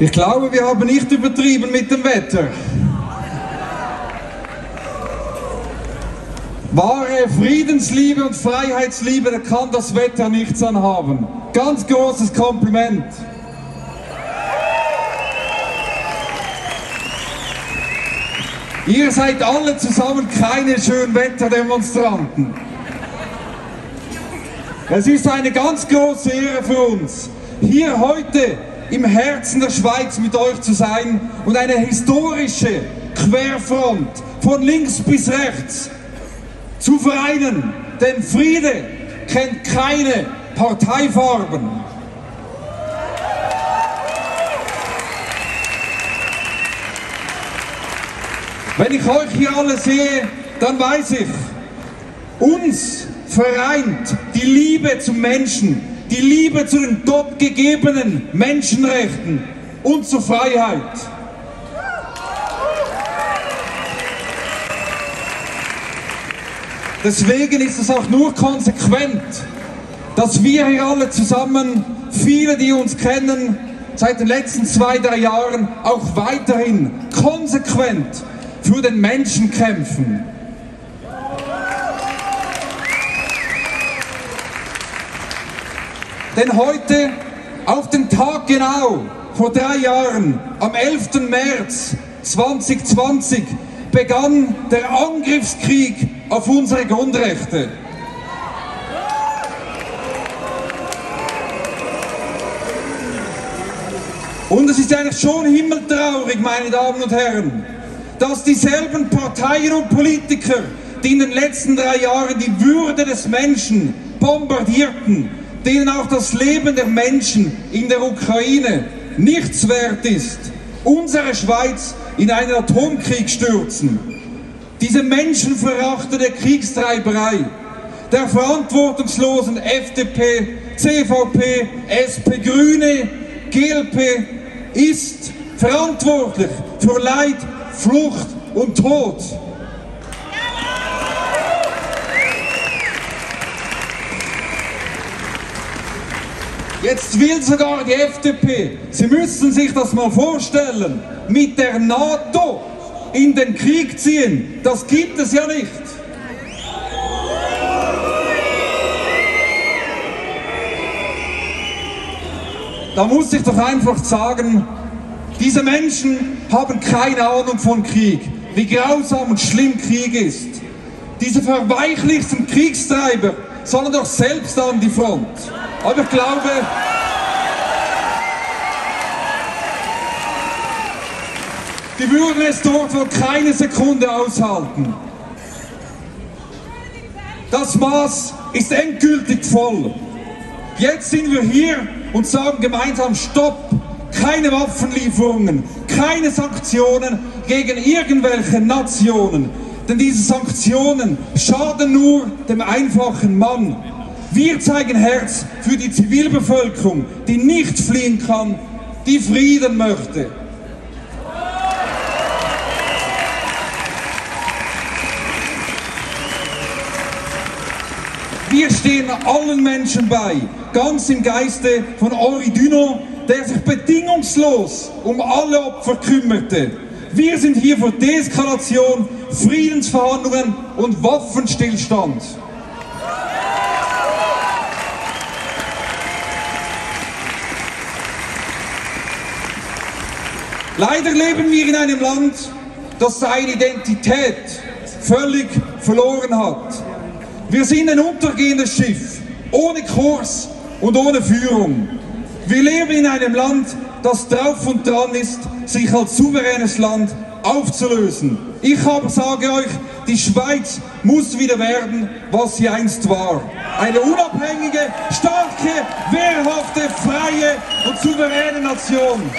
Ich glaube, wir haben nicht übertrieben mit dem Wetter. Wahre Friedensliebe und Freiheitsliebe, da kann das Wetter nichts anhaben. Ganz großes Kompliment. Ihr seid alle zusammen keine Schönwetterdemonstranten. Es ist eine ganz große Ehre für uns, hier heute im Herzen der Schweiz mit euch zu sein und eine historische Querfront von links bis rechts zu vereinen. Denn Friede kennt keine Parteifarben. Wenn ich euch hier alle sehe, dann weiß ich, uns vereint die Liebe zum Menschen, die Liebe zu den Gott gegebenen Menschenrechten und zur Freiheit. Deswegen ist es auch nur konsequent, dass wir hier alle zusammen, viele, die uns kennen, seit den letzten 2-3 Jahren auch weiterhin konsequent für den Menschen kämpfen. Denn heute, auf den Tag genau, vor 3 Jahren, am 11. März 2020, begann der Angriffskrieg auf unsere Grundrechte. Und es ist eigentlich schon himmeltraurig, meine Damen und Herren, dass dieselben Parteien und Politiker, die in den letzten 3 Jahren die Würde des Menschen bombardierten, denen auch das Leben der Menschen in der Ukraine nichts wert ist, unsere Schweiz in einen Atomkrieg stürzen. Diese menschenverachtende Kriegstreiberei der verantwortungslosen FDP, CVP, SP, Grüne, GLP ist verantwortlich für Leid, Flucht und Tod. Jetzt will sogar die FDP, Sie müssen sich das mal vorstellen, mit der NATO in den Krieg ziehen. Das gibt es ja nicht. Da muss ich doch einfach sagen, diese Menschen haben keine Ahnung von Krieg, wie grausam und schlimm Krieg ist. Diese verweichlichten Kriegstreiber sollen doch selbst an die Front. Aber ich glaube, die würden es dort wohl keine Sekunde aushalten. Das Maß ist endgültig voll. Jetzt sind wir hier und sagen gemeinsam Stopp, keine Waffenlieferungen, keine Sanktionen gegen irgendwelche Nationen. Denn diese Sanktionen schaden nur dem einfachen Mann. Wir zeigen Herz für die Zivilbevölkerung, die nicht fliehen kann, die Frieden möchte. Wir stehen allen Menschen bei, ganz im Geiste von Henri Dunant, der sich bedingungslos um alle Opfer kümmerte. Wir sind hier für Deeskalation, Friedensverhandlungen und Waffenstillstand. Leider leben wir in einem Land, das seine Identität völlig verloren hat. Wir sind ein untergehendes Schiff, ohne Kurs und ohne Führung. Wir leben in einem Land, das drauf und dran ist, sich als souveränes Land aufzulösen. Ich sage euch, die Schweiz muss wieder werden, was sie einst war. Eine unabhängige, starke, wehrhafte, freie und souveräne Nation.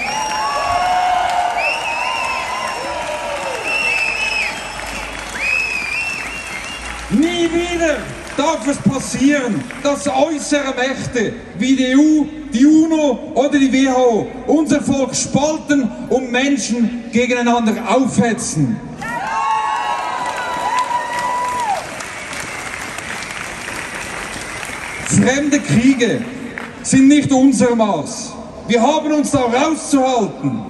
Nie wieder darf es passieren, dass äußere Mächte wie die EU, die UNO oder die WHO unser Volk spalten und Menschen gegeneinander aufhetzen. Fremde Kriege sind nicht unser Maß. Wir haben uns da rauszuhalten.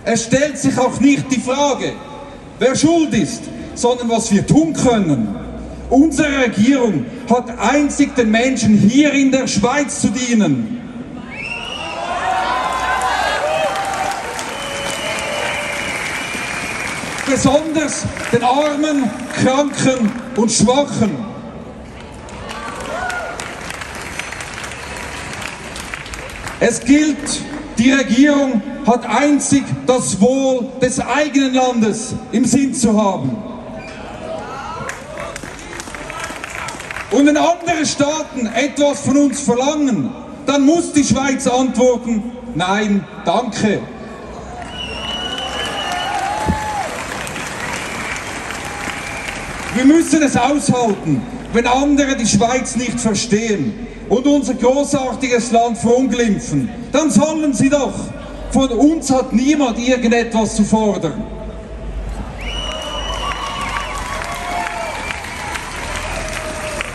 Es stellt sich auch nicht die Frage, wer schuld ist, sondern was wir tun können. Unsere Regierung hat einzig den Menschen hier in der Schweiz zu dienen. Besonders den Armen, Kranken und Schwachen. Es gilt, die Regierung hat einzig das Wohl des eigenen Landes im Sinn zu haben. Und wenn andere Staaten etwas von uns verlangen, dann muss die Schweiz antworten: Nein, danke. Wir müssen es aushalten, wenn andere die Schweiz nicht verstehen und unser großartiges Land verunglimpfen. Dann sollen sie doch. Von uns hat niemand irgendetwas zu fordern.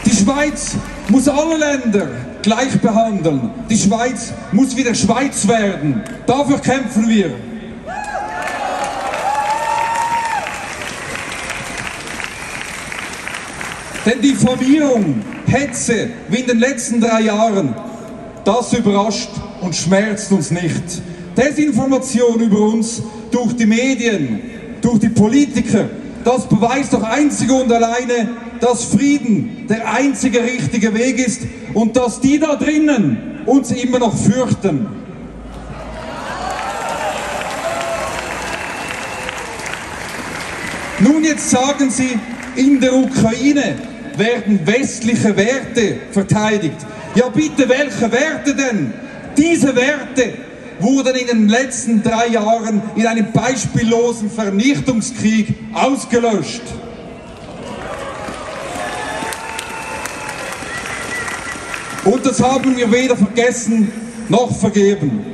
Die Schweiz muss alle Länder gleich behandeln. Die Schweiz muss wieder Schweiz werden. Dafür kämpfen wir. Denn Diffamierung, Hetze, wie in den letzten 3 Jahren, das überrascht und schmerzt uns nicht. Desinformation über uns durch die Medien, durch die Politiker, das beweist doch einzig und alleine, dass Frieden der einzige richtige Weg ist und dass die da drinnen uns immer noch fürchten. Nun, jetzt sagen sie, in der Ukraine werden westliche Werte verteidigt. Ja bitte, welche Werte denn? Diese Werte wurden in den letzten 3 Jahren in einem beispiellosen Vernichtungskrieg ausgelöscht. Und das haben wir weder vergessen noch vergeben.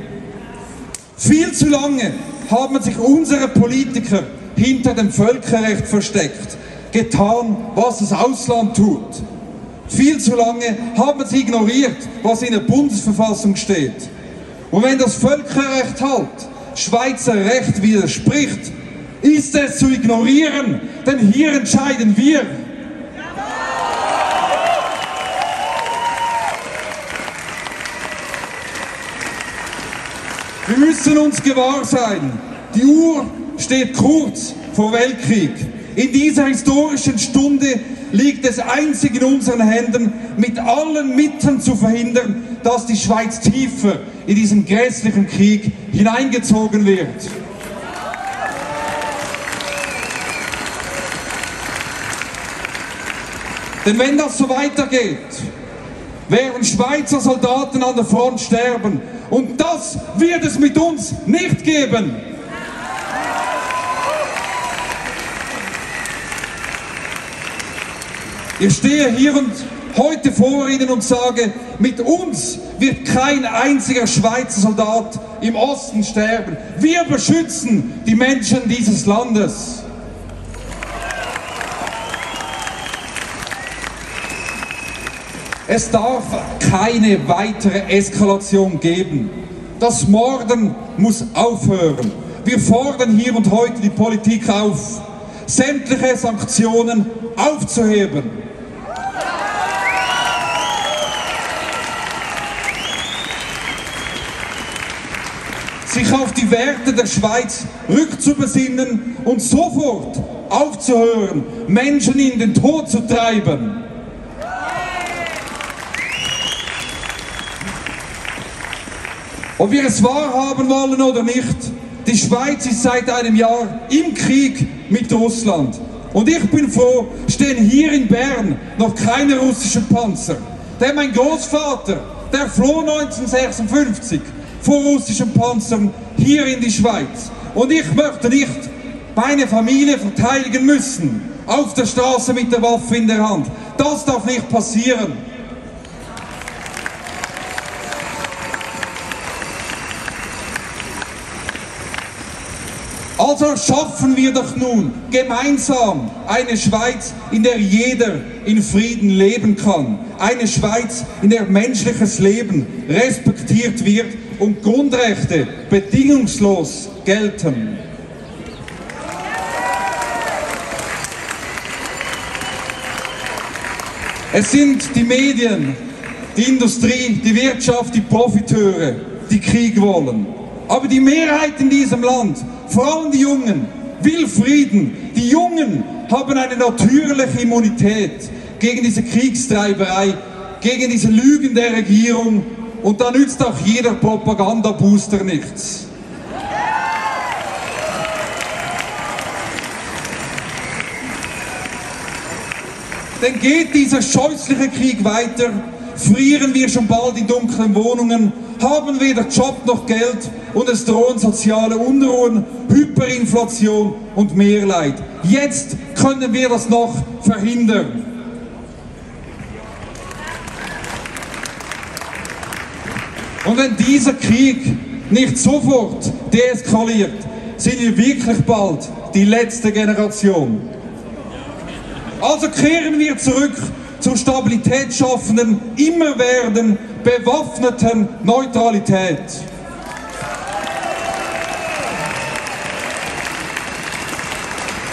Viel zu lange haben sich unsere Politiker hinter dem Völkerrecht versteckt, getan, was das Ausland tut. Viel zu lange haben sie ignoriert, was in der Bundesverfassung steht. Und wenn das Völkerrecht halt Schweizer Recht widerspricht, ist es zu ignorieren, denn hier entscheiden wir. Wir müssen uns gewahr sein, die Uhr steht kurz vor Weltkrieg. In dieser historischen Stunde liegt es einzig in unseren Händen, mit allen Mitteln zu verhindern, dass die Schweiz tiefer in diesen grässlichen Krieg hineingezogen wird. Denn wenn das so weitergeht, werden Schweizer Soldaten an der Front sterben. Und das wird es mit uns nicht geben. Ich stehe hier und heute vor Ihnen und sage, mit uns wird kein einziger Schweizer Soldat im Osten sterben. Wir beschützen die Menschen dieses Landes. Es darf keine weitere Eskalation geben. Das Morden muss aufhören. Wir fordern hier und heute die Politik auf, sämtliche Sanktionen aufzuheben. Sich auf die Werte der Schweiz rückzubesinnen und sofort aufzuhören, Menschen in den Tod zu treiben. Ob wir es wahrhaben wollen oder nicht, die Schweiz ist seit einem Jahr im Krieg mit Russland. Und ich bin froh, stehen hier in Bern noch keine russischen Panzer. Denn mein Großvater, der floh 1956 vor russischen Panzern hier in die Schweiz. Und ich möchte nicht meine Familie verteidigen müssen, auf der Straße mit der Waffe in der Hand. Das darf nicht passieren. Also schaffen wir doch nun gemeinsam eine Schweiz, in der jeder in Frieden leben kann. Eine Schweiz, in der menschliches Leben respektiert wird und Grundrechte bedingungslos gelten. Es sind die Medien, die Industrie, die Wirtschaft, die Profiteure, die Krieg wollen. Aber die Mehrheit in diesem Land, vor allem die Jungen, will Frieden. Die Jungen haben eine natürliche Immunität gegen diese Kriegstreiberei, gegen diese Lügen der Regierung, und da nützt auch jeder Propagandabooster nichts. Denn geht dieser scheußliche Krieg weiter, frieren wir schon bald in dunklen Wohnungen, haben weder Job noch Geld und es drohen soziale Unruhen, Hyperinflation und mehr Leid. Jetzt können wir das noch verhindern. Und wenn dieser Krieg nicht sofort deeskaliert, sind wir wirklich bald die letzte Generation. Also kehren wir zurück zur stabilitätsschaffenden, immerwährenden, bewaffneten Neutralität.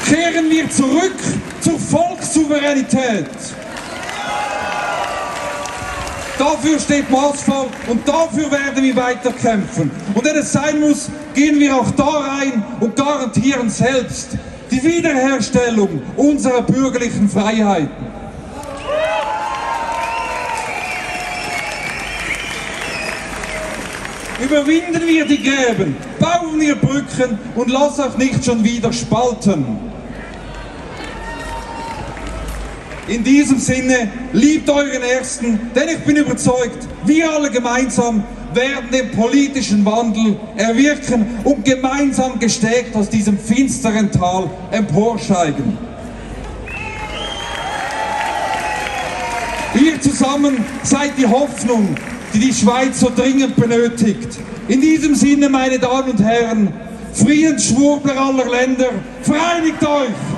Kehren wir zurück zur Volkssouveränität. Dafür steht Maßvoll und dafür werden wir weiterkämpfen. Und wenn es sein muss, gehen wir auch da rein und garantieren selbst die Wiederherstellung unserer bürgerlichen Freiheiten. Überwinden wir die Gräben, bauen wir Brücken und lass auch nicht schon wieder spalten. In diesem Sinne, liebt euren Ersten, denn ich bin überzeugt, wir alle gemeinsam werden den politischen Wandel erwirken und gemeinsam gestärkt aus diesem finsteren Tal emporsteigen. Ihr zusammen seid die Hoffnung, die die Schweiz so dringend benötigt. In diesem Sinne, meine Damen und Herren, Friedensschwurbler aller Länder, vereinigt euch!